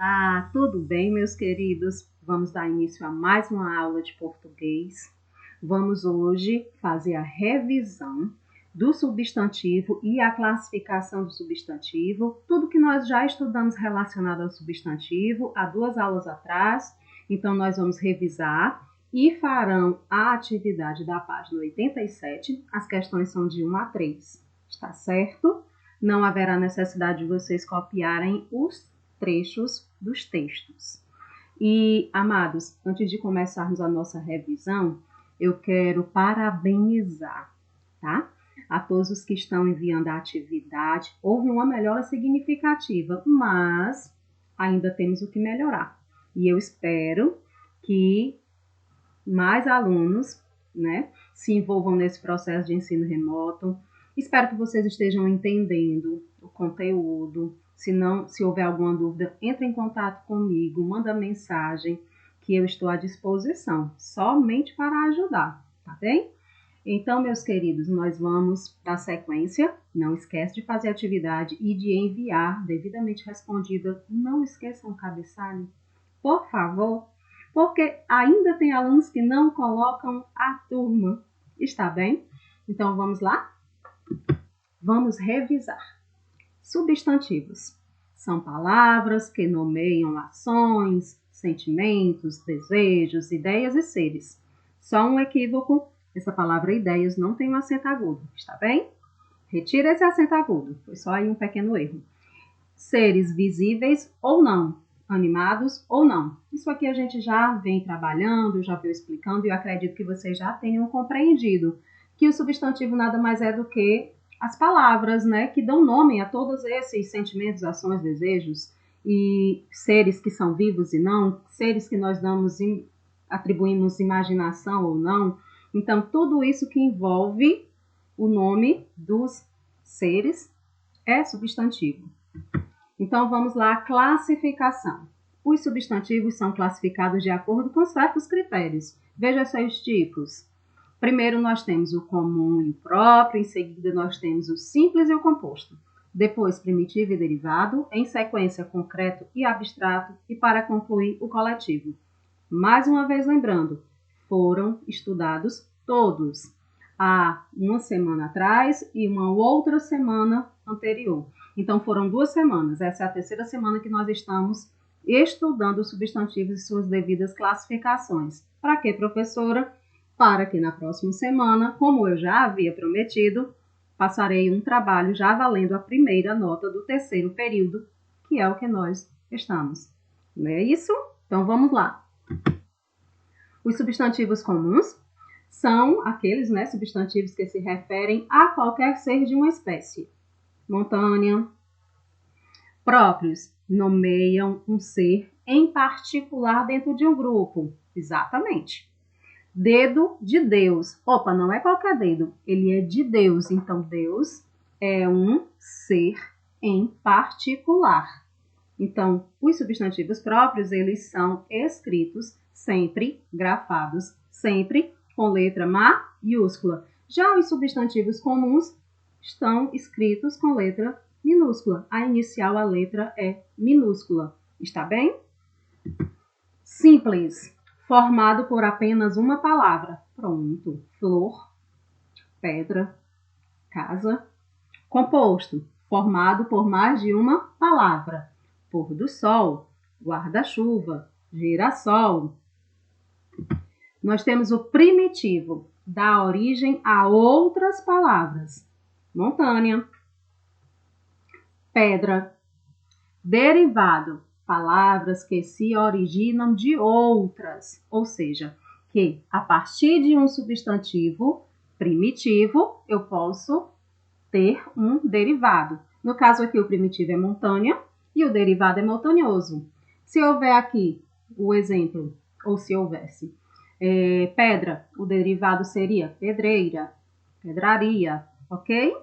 Olá, tudo bem, meus queridos? Vamos dar início a mais uma aula de português. Vamos hoje fazer a revisão do substantivo e a classificação do substantivo, tudo que nós já estudamos relacionado ao substantivo há 2 aulas atrás. Então, nós vamos revisar e farão a atividade da página 87. As questões são de 1 a 3, está certo? Não haverá necessidade de vocês copiarem os trechos dos textos. E, amados, antes de começarmos a nossa revisão, eu quero parabenizar, tá? A todos os que estão enviando a atividade. Houve uma melhora significativa, mas ainda temos o que melhorar. E eu espero que mais alunos, né, se envolvam nesse processo de ensino remoto. Espero que vocês estejam entendendo o conteúdo. Se houver alguma dúvida, entre em contato comigo, manda mensagem que eu estou à disposição, somente para ajudar, tá bem? Então, meus queridos, nós vamos dar sequência. Não esquece de fazer a atividade e de enviar devidamente respondida. Não esqueçam o cabeçalho, por favor, porque ainda tem alunos que não colocam a turma. Está bem? Então, vamos lá? Vamos revisar. Substantivos são palavras que nomeiam ações, sentimentos, desejos, ideias e seres. Só um equívoco, essa palavra ideias não tem um acento agudo, está bem? Retira esse acento agudo, foi só aí um pequeno erro. Seres visíveis ou não, animados ou não. Isso aqui a gente já vem trabalhando, já veio explicando e eu acredito que vocês já tenham compreendido que o substantivo nada mais é do que as palavras, né, que dão nome a todos esses sentimentos, ações, desejos e seres que são vivos e não, seres que nós atribuímos imaginação ou não. Então, tudo isso que envolve o nome dos seres é substantivo. Então, vamos lá, classificação. Os substantivos são classificados de acordo com certos critérios. Veja só os tipos. Primeiro, nós temos o comum e o próprio, em seguida, nós temos o simples e o composto. Depois, primitivo e derivado, em sequência, concreto e abstrato, e para concluir, o coletivo. Mais uma vez, lembrando, foram estudados todos há uma semana atrás e uma outra semana anterior. Então, foram 2 semanas. Essa é a 3ª semana que nós estamos estudando os substantivos e suas devidas classificações. Para quê, professora? Para que na próxima semana, como eu já havia prometido, passarei um trabalho já valendo a primeira nota do 3º período, que é o que nós estamos. Não é isso? Então, vamos lá. Os substantivos comuns são aqueles, né, substantivos que se referem a qualquer ser de uma espécie. Montânea. Próprios nomeiam um ser em particular dentro de um grupo. Exatamente. Dedo de Deus. Opa, não é qualquer dedo, ele é de Deus. Então, Deus é um ser em particular. Então, os substantivos próprios, eles são escritos sempre, grafados, sempre com letra maiúscula. Já os substantivos comuns estão escritos com letra minúscula. A inicial, a letra é minúscula. Está bem? Simples. Formado por apenas uma palavra. Pronto. Flor, pedra, casa. Composto. Formado por mais de uma palavra. Pôr do sol, guarda-chuva, girassol. Nós temos o primitivo, dá origem a outras palavras. Montânea, pedra, derivado, palavras que se originam de outras, ou seja, que a partir de um substantivo primitivo eu posso ter um derivado. No caso aqui, o primitivo é montânea e o derivado é montanhoso. Se houver aqui o exemplo, ou se houvesse pedra, o derivado seria pedreira, pedraria, ok?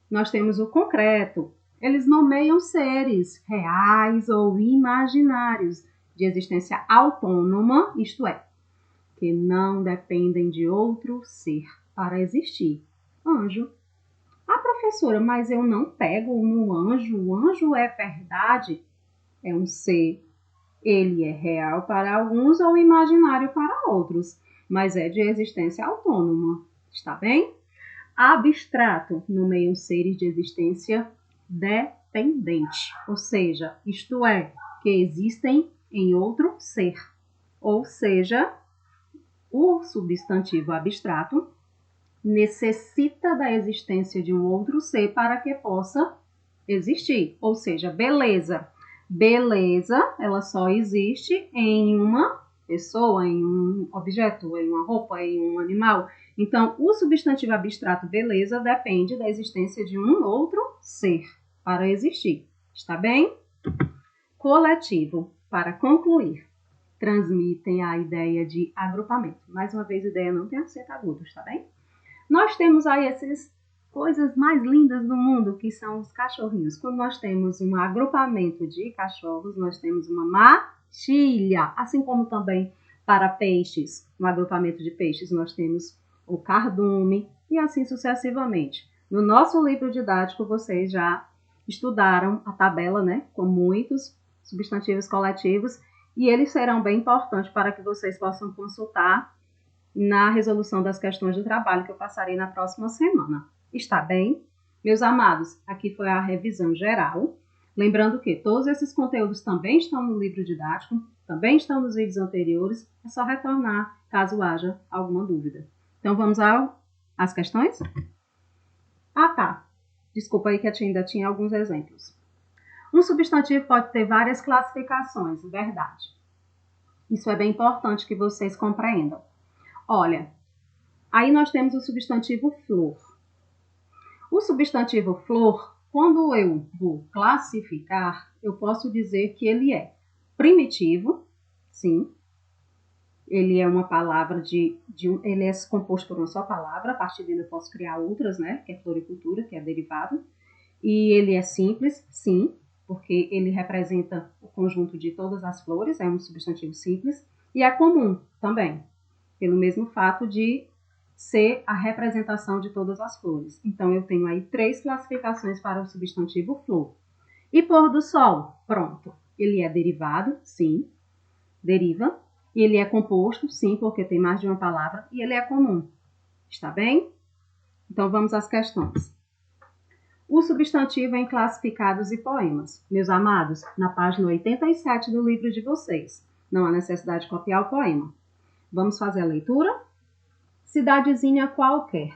Nós temos o concreto. Eles nomeiam seres reais ou imaginários de existência autônoma, isto é, que não dependem de outro ser para existir. Anjo. Ah, professora, mas eu não pego no anjo. O anjo é verdade? é um ser, ele é real para alguns ou imaginário para outros, mas é de existência autônoma, está bem? Abstrato nomeia os seres de existência dependente, ou seja, isto é, que existem em outro ser, ou seja, o substantivo abstrato necessita da existência de um outro ser para que possa existir, ou seja, beleza. Beleza, ela só existe em uma pessoa, em um objeto, em uma roupa, em um animal. Então, o substantivo abstrato beleza depende da existência de um outro ser para existir. Está bem? Coletivo, para concluir, transmitem a ideia de agrupamento. Mais uma vez, ideia não tem acento agudo, está bem? Nós temos aí essas coisas mais lindas do mundo, que são os cachorrinhos. Quando nós temos um agrupamento de cachorros, nós temos uma matilha, assim como também para peixes, um agrupamento de peixes, nós temos o cardume e assim sucessivamente. No nosso livro didático, vocês já estudaram a tabela, né, com muitos substantivos coletivos, e eles serão bem importantes para que vocês possam consultar na resolução das questões do trabalho que eu passarei na próxima semana. Está bem? Meus amados, aqui foi a revisão geral. Lembrando que todos esses conteúdos também estão no livro didático, também estão nos vídeos anteriores, é só retornar caso haja alguma dúvida. Então vamos às questões? Ah, tá. Desculpa aí que ainda tinha alguns exemplos. Um substantivo pode ter várias classificações, verdade. Isso é bem importante que vocês compreendam. Olha, aí nós temos o substantivo flor. O substantivo flor, quando eu vou classificar, eu posso dizer que ele é primitivo, sim. Ele é uma palavra ele é composto por uma só palavra, a partir dele eu posso criar outras, né? Que é floricultura, que é derivado. E ele é simples, sim, porque ele representa o conjunto de todas as flores, é um substantivo simples. E é comum também, pelo mesmo fato de ser a representação de todas as flores. Então, eu tenho aí 3 classificações para o substantivo flor. E pôr do sol? Pronto. Ele é derivado? Sim. Deriva. Ele é composto? Sim, porque tem mais de uma palavra. E ele é comum. Está bem? Então, vamos às questões. O substantivo em classificados e poemas. Meus amados, na página 87 do livro de vocês. Não há necessidade de copiar o poema. Vamos fazer a leitura? Cidadezinha qualquer.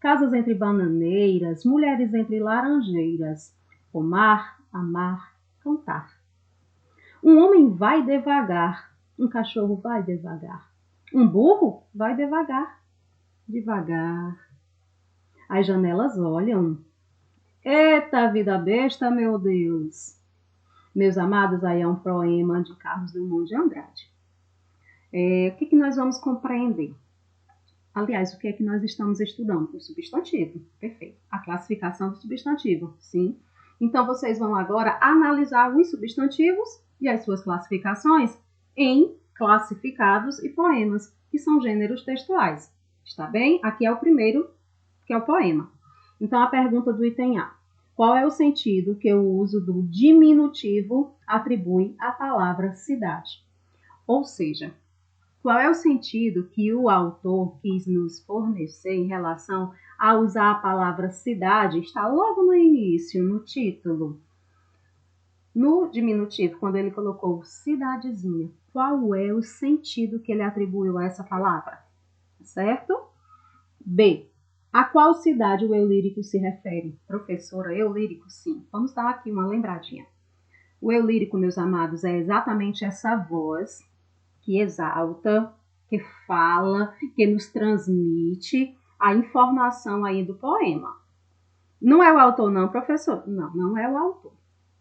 Casas entre bananeiras, mulheres entre laranjeiras. Pomar, amar, cantar. Um homem vai devagar, um cachorro vai devagar. Um burro vai devagar, devagar. As janelas olham. Eita vida besta, meu Deus! Meus amados, aí é um poema de Carlos Drummond de Andrade. O que nós vamos compreender? Aliás, o que é que nós estamos estudando? O substantivo. Perfeito. A classificação do substantivo. Sim. Então, vocês vão agora analisar os substantivos e as suas classificações em classificados e poemas, que são gêneros textuais. Está bem? Aqui é o primeiro, que é o poema. Então, a pergunta do item A. Qual é o sentido que o uso do diminutivo atribui à palavra cidade? Ou seja, qual é o sentido que o autor quis nos fornecer em relação a usar a palavra cidade? Está logo no início, no título. No diminutivo, quando ele colocou cidadezinha, qual é o sentido que ele atribuiu a essa palavra? Certo? B. A qual cidade o eu lírico se refere? Professora, eu lírico, sim. Vamos dar aqui uma lembradinha. O eu lírico, meus amados, é exatamente essa voz que exalta, que fala, que nos transmite a informação aí do poema. Não é o autor, não, professor? Não, não é o autor.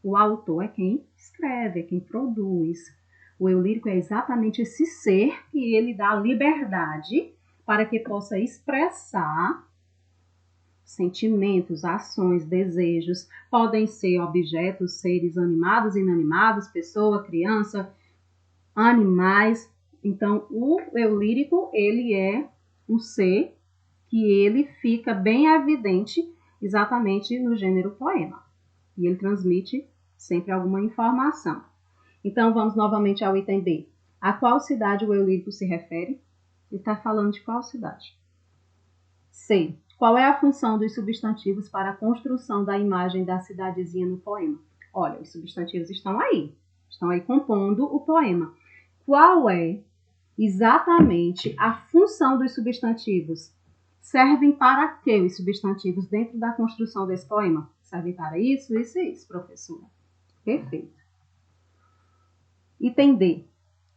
O autor é quem escreve, é quem produz. O eu lírico é exatamente esse ser que ele dá liberdade para que possa expressar sentimentos, ações, desejos. Podem ser objetos, seres animados, inanimados, pessoa, criança, animais. Então, o eu lírico, ele é um ser que ele fica bem evidente exatamente no gênero poema. E ele transmite Sempre alguma informação. Então, vamos novamente ao item B. A qual cidade o eu lírico se refere? Ele está falando de qual cidade? C. Qual é a função dos substantivos para a construção da imagem da cidadezinha no poema? Olha, os substantivos estão aí compondo o poema. Qual é exatamente a função dos substantivos? Servem para quê os substantivos dentro da construção desse poema? Servem para isso, isso e isso, professora. Perfeito. Item D.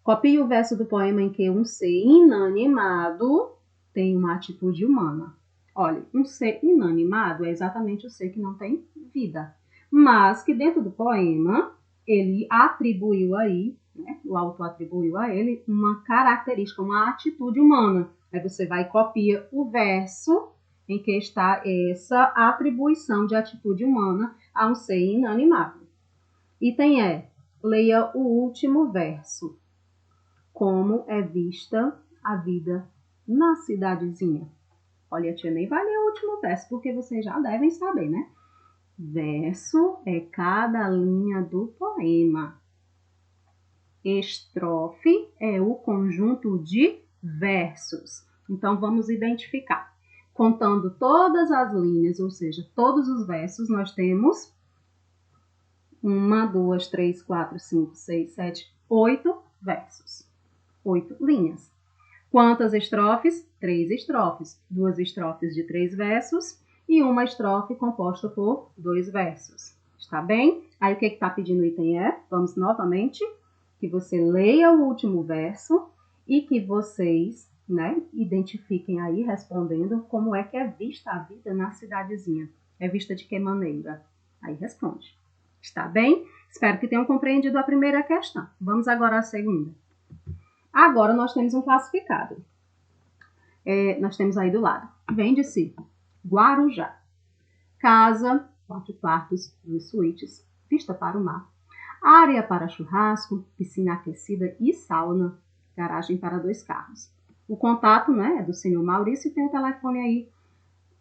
Copie o verso do poema em que um ser inanimado tem uma atitude humana. Olha, um ser inanimado é exatamente o ser que não tem vida, mas que dentro do poema ele atribuiu aí, né, o autor atribuiu a ele uma característica, uma atitude humana. Aí você vai e copia o verso em que está essa atribuição de atitude humana a um ser inanimado. Item E. Leia o último verso. Como é vista a vida na cidadezinha? Olha, a tia nem vai ler o último verso, porque vocês já devem saber, né? Verso é cada linha do poema. Estrofe é o conjunto de versos. Então, vamos identificar. Contando todas as linhas, ou seja, todos os versos, nós temos 1, 2, 3, 4, 5, 6, 7, 8 versos. 8 linhas. Quantas estrofes? 3 estrofes. 2 estrofes de 3 versos e uma estrofe composta por 2 versos. Está bem? Aí o que está pedindo o item E? Vamos novamente que você leia o último verso e que vocês, né, identifiquem aí respondendo como é que é vista a vida na cidadezinha. É vista de que maneira? Aí responde. Está bem? Espero que tenham compreendido a primeira questão. Vamos agora à segunda. Agora nós temos um classificado. Nós temos aí do lado. Vende-se Guarujá. Casa, 4 quartos, 2 suítes, vista para o mar. Área para churrasco, piscina aquecida e sauna. Garagem para 2 carros. O contato, né, é do senhor Maurício e tem o telefone aí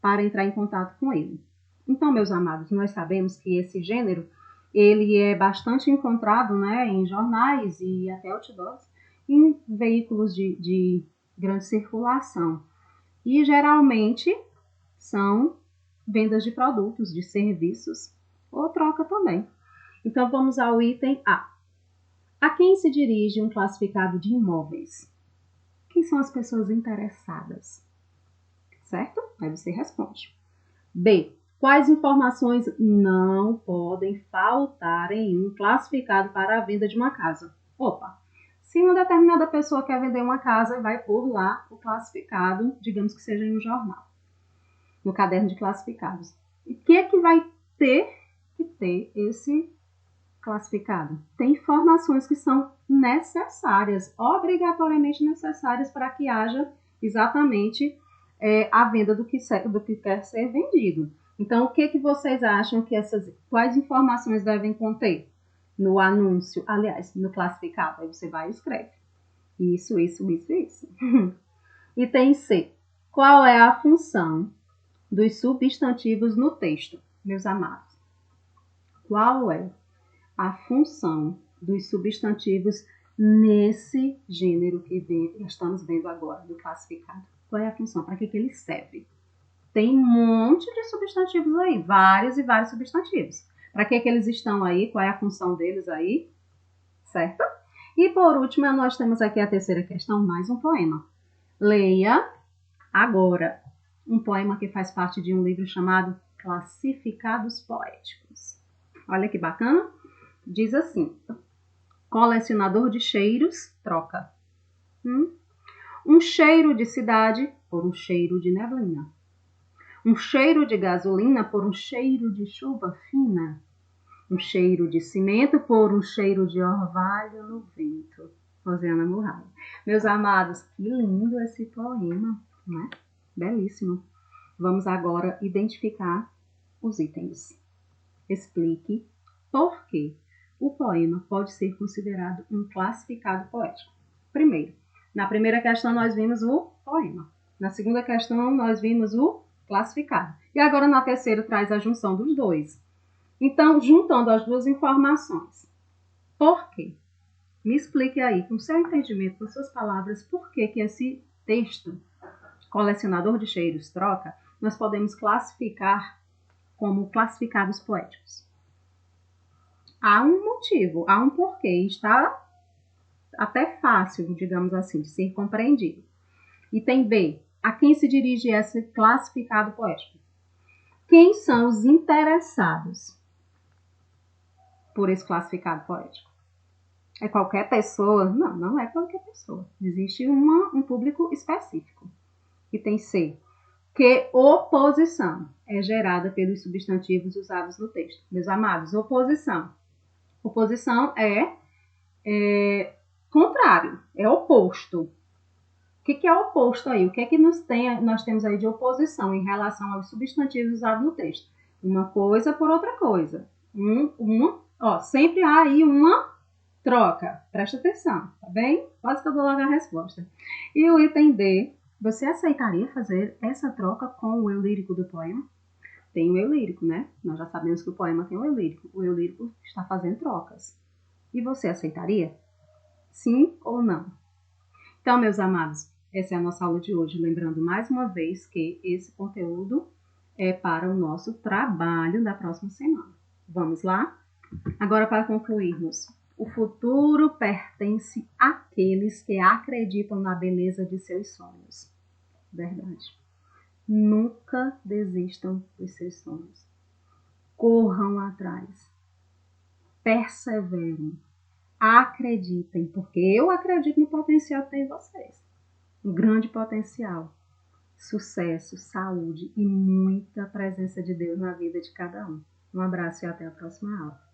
para entrar em contato com ele. Então, meus amados, nós sabemos que esse gênero ele é bastante encontrado, né, em jornais e até outdoors, em veículos de grande circulação. E geralmente são vendas de produtos, de serviços ou troca também. Então vamos ao item A. A quem se dirige um classificado de imóveis? Quem são as pessoas interessadas? Certo? Aí você responde. B. Quais informações não podem faltar em um classificado para a venda de uma casa? Opa! Se uma determinada pessoa quer vender uma casa, vai pôr lá o classificado, digamos que seja em um jornal, no caderno de classificados. E o que é que vai ter que ter esse classificado? Tem informações que são necessárias, obrigatoriamente necessárias para que haja exatamente a venda do que quer ser vendido. Então, o que vocês acham que quais informações devem conter? No anúncio, aliás, no classificado, aí você vai e escreve. Isso, isso, isso, isso. Item C. Qual é a função dos substantivos no texto, meus amados? Qual é a função dos substantivos nesse gênero que estamos vendo agora, do classificado? Qual é a função? Para que ele serve? Tem um monte de substantivos aí, vários e vários substantivos. Para que eles estão aí? Qual é a função deles aí? Certo? E por último, nós temos aqui a terceira questão, mais um poema. Leia agora um poema que faz parte de um livro chamado Classificados Poéticos. Olha que bacana. Diz assim: colecionador de cheiros troca um cheiro de cidade por um cheiro de neblina. Um cheiro de gasolina por um cheiro de chuva fina. Um cheiro de cimento por um cheiro de orvalho no vento. Rosiana Murray. Meus amados, que lindo esse poema, né? Belíssimo. Vamos agora identificar os itens. Explique por que o poema pode ser considerado um classificado poético. Primeiro, na primeira questão nós vimos o poema. Na segunda questão nós vimos o classificado. E agora na terceira traz a junção dos dois. Então, juntando as duas informações, por quê? Me explique aí, com seu entendimento, com suas palavras, por que esse texto, Colecionador de Cheiros, Troca, nós podemos classificar como classificados poéticos. Há um motivo, há um porquê, está até fácil, digamos assim, de ser compreendido. Item B, a quem se dirige esse classificado poético? Quem são os interessados por esse classificado poético? É qualquer pessoa? Não, não é qualquer pessoa. Existe um público específico. Item C, que oposição é gerada pelos substantivos usados no texto. Meus amados, oposição. Oposição é contrário, é oposto. O que é oposto aí? O que é que nós temos aí de oposição em relação aos substantivos usados no texto? Uma coisa por outra coisa. Sempre há aí uma troca. Presta atenção, tá bem? Quase que eu dou logo a resposta. E o item D, você aceitaria fazer essa troca com o eu lírico do poema? Tem o eu lírico, né? Nós já sabemos que o poema tem o eu lírico. O eu lírico está fazendo trocas. E você aceitaria? Sim ou não? Então, meus amados, essa é a nossa aula de hoje. Lembrando mais uma vez que esse conteúdo é para o nosso trabalho da próxima semana. Vamos lá? Agora, para concluirmos, o futuro pertence àqueles que acreditam na beleza de seus sonhos. Verdade. Nunca desistam dos seus sonhos. Corram atrás. Perseverem. Acreditem, porque eu acredito no potencial que tem em vocês. Um grande potencial. Sucesso, saúde e muita presença de Deus na vida de cada um. Um abraço e até a próxima aula.